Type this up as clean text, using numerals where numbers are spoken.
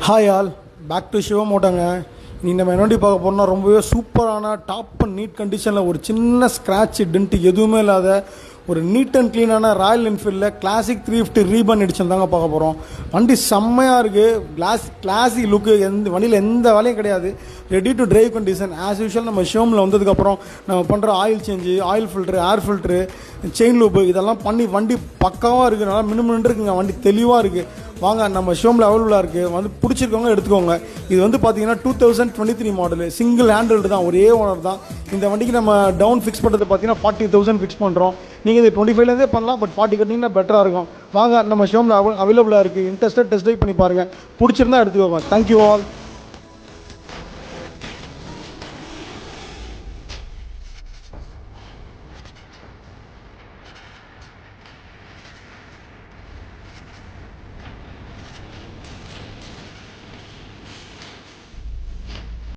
Hi all, back to சிவமோட்டோங்க. நீ நம்ம என்னடி பார்க்க போகிறோம்னா ரொம்பவே சூப்பரான டாப் அண்ட் நீட் கண்டிஷனில் ஒரு சின்ன ஸ்க்ராட்ச் டென்ட்டு எதுவுமே இல்லாத ஒரு நீட் அண்ட் க்ளீனான ராயல் என்ஃபீல்டில் கிளாசிக் 350 ரீபன் எடிஷன் தாங்க பார்க்க போகிறோம். வண்டி செம்மையாக இருக்குது. கிளாசிக் லுக்கு, எந்த வண்டியில் எந்த வேலையும் கிடையாது. Ready to drive condition. As usual நம்ம ஷோமில் வந்ததுக்கப்புறம் நம்ம பண்ணுற ஆயில் சேஞ்சு, ஆயில் ஃபில்ட்ரு, ஏர் ஃபில்ட்ரு, செயின் லூப்பு இதெல்லாம் பண்ணி வண்டி பக்காவாக இருக்குது. நல்லா மினுமின்னு இருக்குங்க. வண்டி தெளிவாக இருக்குது. வாங்க, நம்ம ஷோமில் அவைலபிளாக இருக்குது. வந்து பிடிச்சிருக்கவங்க எடுத்துக்கோங்க. இது வந்து பார்த்தீங்கன்னா 2023 மாடலு, சிங்கிள் ஹேண்டில்டு தான், ஒரே ஓனர் தான். இந்த வண்டிக்கு நம்ம டவுன் ஃபிக்ஸ் பண்ணுறது பார்த்தீங்கன்னா 40,000 ஃபிக்ஸ் பண்ணுறோம். நீங்கள் இது 25லேருந்தே பண்ணலாம், பட் 40 கட்டிங்கன்னா பெட்டராக இருக்கும். வாங்க, நம்ம ஷோமில் அவைலபிளாக இருக்குது. இன்ட்ரெஸ்ட்டாக டெஸ்ட் ட்ரைவ் பண்ணி பாருங்கள். பிடிச்சிருந்தா எடுத்துக்கோங்க. Thank you all.